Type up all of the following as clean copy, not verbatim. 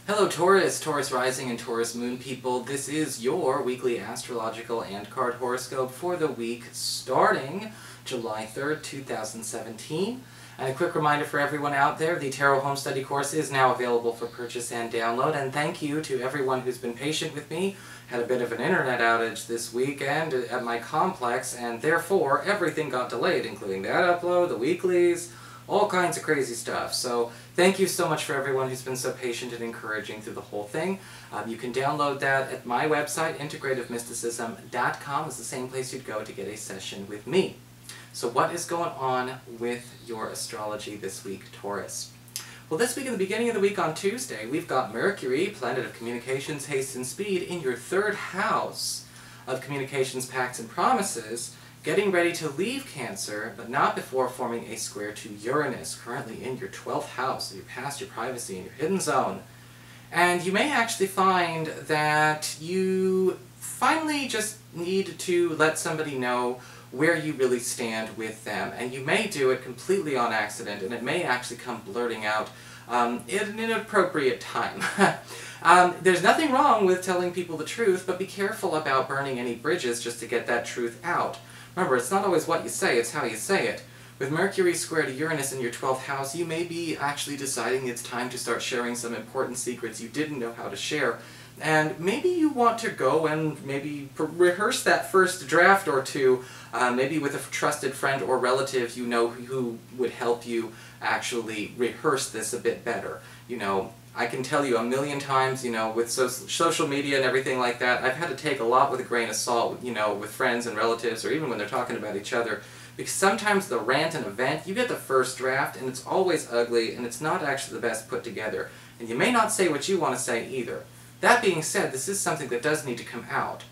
Hello Taurus, Taurus Rising and Taurus Moon people. This is your weekly astrological and card horoscope for the week starting July 3rd, 2017. And a quick reminder for everyone out there, the Tarot Home Study course is now available for purchase and download. And thank you to everyone who's been patient with me. Had a bit of an internet outage this weekend at my complex, and therefore everything got delayed, including that upload, the weeklies, all kinds of crazy stuff. So thank you so much for everyone who's been so patient and encouraging through the whole thing. You can download that at my website, integrativemysticism.com. is the same place you'd go to get a session with me. So what is going on with your astrology this week, Taurus? Well, this week, in the beginning of the week on Tuesday, we've got Mercury, planet of communications, haste, and speed, in your third house of communications, pacts, and promises, getting ready to leave Cancer, but not before forming a square to Uranus, currently in your 12th house, so your past, your privacy, and your hidden zone. And you may actually find that you finally just need to let somebody know where you really stand with them. And you may do it completely on accident, and it may actually come blurting out at an inappropriate time. There's nothing wrong with telling people the truth, but be careful about burning any bridges just to get that truth out. Remember, it's not always what you say, it's how you say it. With Mercury square to Uranus in your 12th house, you may be actually deciding it's time to start sharing some important secrets you didn't know how to share. And maybe you want to go and maybe rehearse that first draft or two, maybe with a trusted friend or relative you know who would help you actually rehearse this a bit better. You know, I can tell you a million times, you know, with social media and everything like that, I've had to take a lot with a grain of salt, you know, with friends and relatives, or even when they're talking about each other. Because sometimes the rant and event, you get the first draft, and it's always ugly, and it's not actually the best put together. And you may not say what you want to say either. That being said, this is something that does need to come out.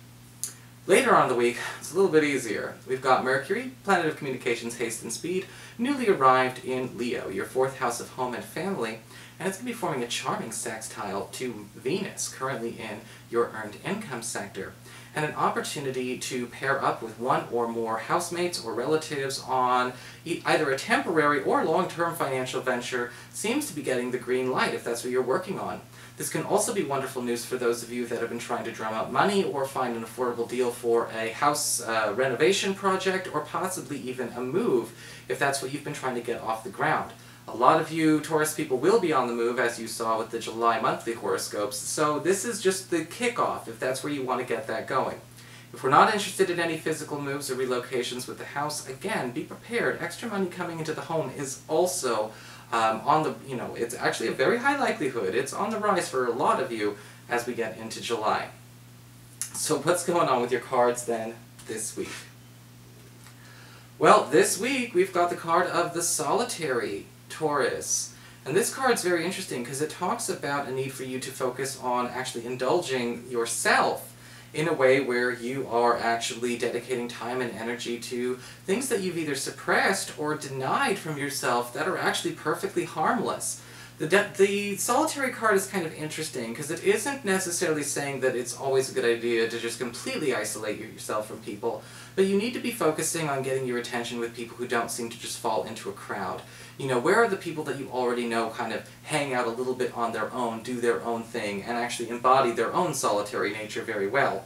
Later on in the week, it's a little bit easier. We've got Mercury, planet of communications, haste, and speed, newly arrived in Leo, your 4th house of home and family, and it's going to be forming a charming sextile to Venus, currently in your earned income sector, and an opportunity to pair up with one or more housemates or relatives on either a temporary or long-term financial venture seems to be getting the green light if that's what you're working on. This can also be wonderful news for those of you that have been trying to drum up money or find an affordable deal for a house renovation project, or possibly even a move if that's what you've been trying to get off the ground. A lot of you Taurus people will be on the move, as you saw with the July monthly horoscopes, so this is just the kickoff if that's where you want to get that going. If we're not interested in any physical moves or relocations with the house, again, be prepared. Extra money coming into the home is also it's actually a very high likelihood. It's on the rise for a lot of you as we get into July. So what's going on with your cards then this week? Well, this week we've got the card of the Solitary, Taurus. And this card's very interesting because it talks about a need for you to focus on actually indulging yourself in a way where you are actually dedicating time and energy to things that you've either suppressed or denied from yourself that are actually perfectly harmless. The Solitary card is kind of interesting because it isn't necessarily saying that it's always a good idea to just completely isolate yourself from people, but you need to be focusing on getting your attention with people who don't seem to just fall into a crowd. You know, where are the people that you already know kind of hang out a little bit on their own, do their own thing, and actually embody their own solitary nature very well.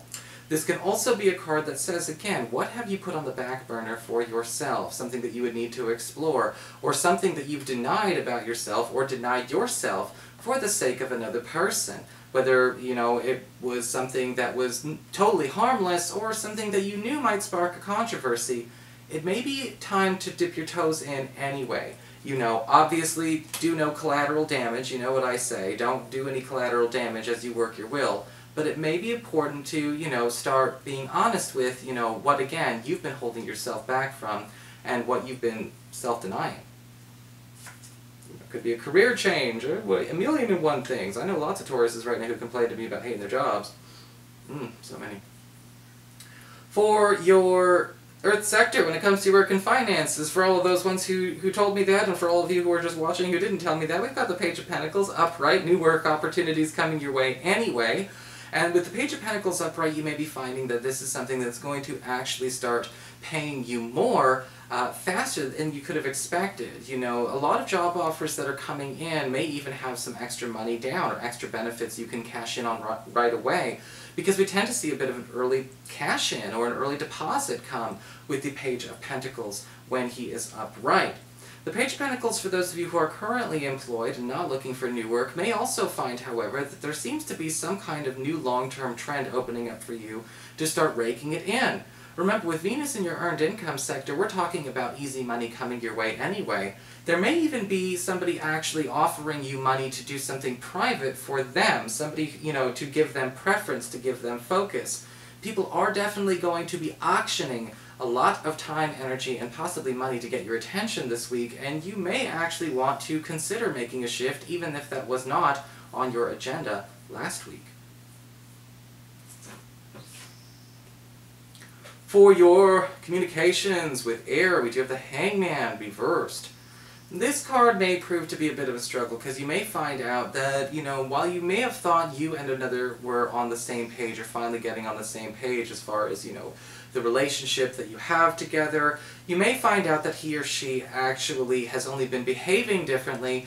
This can also be a card that says, again, what have you put on the back burner for yourself? Something that you would need to explore, or something that you've denied about yourself or denied yourself for the sake of another person. Whether, you know, it was something that was totally harmless or something that you knew might spark a controversy, it may be time to dip your toes in anyway. You know, obviously, do no collateral damage, you know what I say. Don't do any collateral damage as you work your will. But it may be important to, you know, start being honest with, you know, what, again, you've been holding yourself back from and what you've been self-denying. It could be a career change, or a million and one things. I know lots of Tauruses right now who complain to me about hating their jobs. So many. For your Earth sector, when it comes to work and finances, for all of those ones who told me that, and for all of you who are just watching who didn't tell me that, we've got the Page of Pentacles upright, new work opportunities coming your way anyway. And with the Page of Pentacles upright, you may be finding that this is something that's going to actually start paying you more faster than you could have expected. You know, a lot of job offers that are coming in may even have some extra money down or extra benefits you can cash in on right away, because we tend to see a bit of an early cash in or an early deposit come with the Page of Pentacles when he is upright. The Page of Pentacles, for those of you who are currently employed and not looking for new work, may also find, however, that there seems to be some kind of new long-term trend opening up for you to start raking it in. Remember, with Venus in your earned income sector, we're talking about easy money coming your way anyway. There may even be somebody actually offering you money to do something private for them, somebody, you know, to give them preference, to give them focus. People are definitely going to be auctioning a lot of time, energy, and possibly money to get your attention this week, and you may actually want to consider making a shift, even if that was not on your agenda last week. For your communications with air, we do have the Hangman reversed. This card may prove to be a bit of a struggle, because you may find out that, you know, while you may have thought you and another were on the same page, or finally getting on the same page as far as, you know, the relationship that you have together, you may find out that he or she actually has only been behaving differently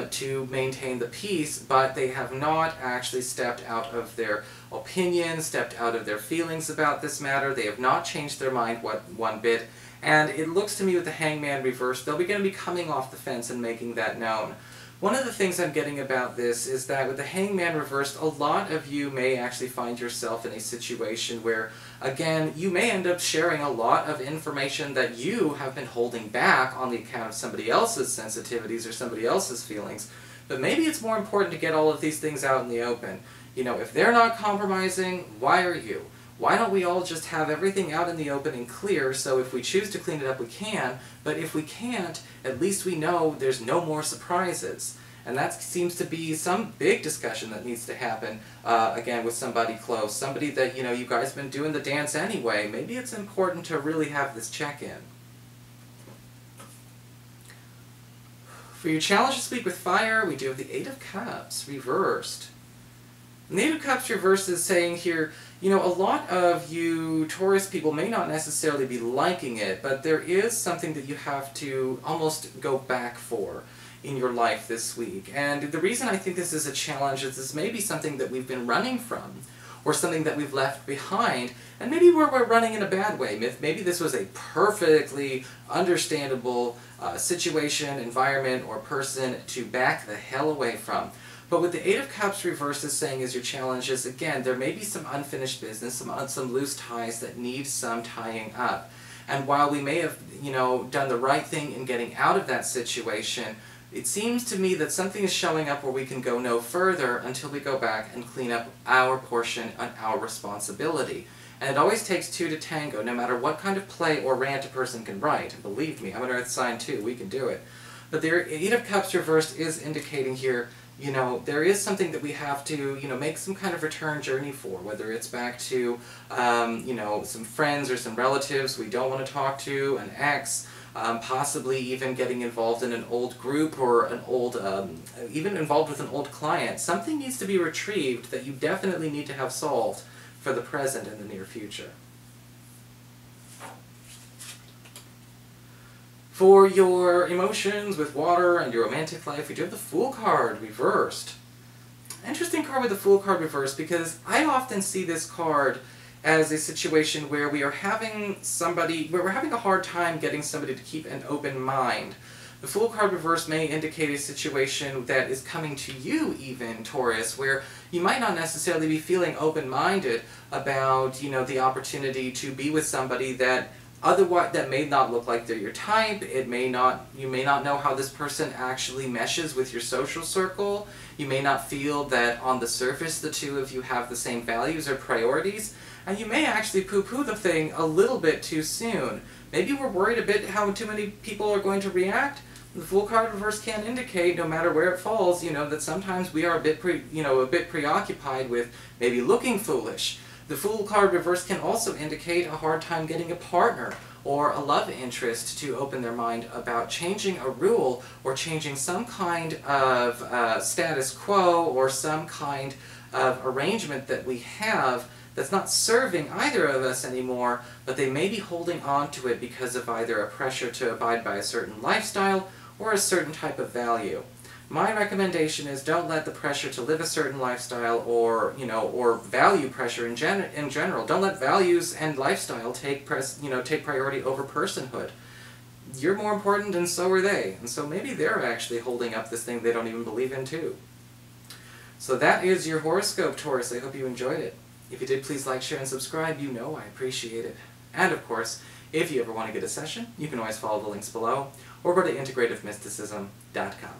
to maintain the peace, but they have not actually stepped out of their opinion, stepped out of their feelings about this matter. They have not changed their mind one bit, and it looks to me with the Hangman reversed, they'll be going to be coming off the fence and making that known. One of the things I'm getting about this is that with the Hangman reversed, a lot of you may actually find yourself in a situation where, again, you may end up sharing a lot of information that you have been holding back on the account of somebody else's sensitivities or somebody else's feelings. But maybe it's more important to get all of these things out in the open. You know, if they're not compromising, why are you? Why don't we all just have everything out in the open and clear, so if we choose to clean it up we can, but if we can't, at least we know there's no more surprises. And that seems to be some big discussion that needs to happen, again, with somebody close. Somebody that, you know, you guys have been doing the dance anyway. Maybe it's important to really have this check-in. For your challenge this week with fire, we do have the Eight of Cups reversed. The Eight of Cups reversed is saying here, you know, a lot of you Taurus people may not necessarily be liking it, but there is something that you have to almost go back for in your life this week. And the reason I think this is a challenge is this may be something that we've been running from, or something that we've left behind, and maybe we're running in a bad way. Maybe this was a perfectly understandable situation, environment, or person to back the hell away from. But what the Eight of Cups reversed is saying is your challenge is, again, there may be some unfinished business, some loose ties that need some tying up. And while we may have, you know, done the right thing in getting out of that situation, it seems to me that something is showing up where we can go no further until we go back and clean up our portion and our responsibility. And it always takes two to tango, no matter what kind of play or rant a person can write. And believe me, I'm an Earth sign too, we can do it. But the Eight of Cups reversed is indicating here, you know, there is something that we have to, you know, make some kind of return journey for, whether it's back to, you know, some friends or some relatives we don't want to talk to, an ex, possibly even getting involved in an old group or an old, even involved with an old client. Something needs to be retrieved that you definitely need to have solved for the present and the near future. For your emotions with water and your romantic life, we do have the Fool card reversed. Interesting card with the Fool card reversed, because I often see this card as a situation where we are having we're having a hard time getting somebody to keep an open mind. The Fool card reversed may indicate a situation that is coming to you even, Taurus, where you might not necessarily be feeling open-minded about, you know, the opportunity to be with somebody that otherwise, that may not look like they're your type. You may not know how this person actually meshes with your social circle. You may not feel that on the surface the two of you have the same values or priorities. And you may actually poo-poo the thing a little bit too soon. Maybe we're worried a bit how too many people are going to react. The Fool card reverse can indicate, no matter where it falls, you know, that sometimes we are a bit preoccupied with maybe looking foolish. The Fool card reverse can also indicate a hard time getting a partner or a love interest to open their mind about changing a rule or changing some kind of status quo or some kind of arrangement that we have that's not serving either of us anymore, but they may be holding on to it because of either a pressure to abide by a certain lifestyle or a certain type of value. My recommendation is don't let the pressure to live a certain lifestyle or value pressure in general, don't let values and lifestyle take priority over personhood. You're more important and so are they, and so maybe they're actually holding up this thing they don't even believe in too. So that is your horoscope, Taurus. I hope you enjoyed it. If you did, please like, share, and subscribe. You know I appreciate it. And of course, if you ever want to get a session, you can always follow the links below, or go to integrativemysticism.com.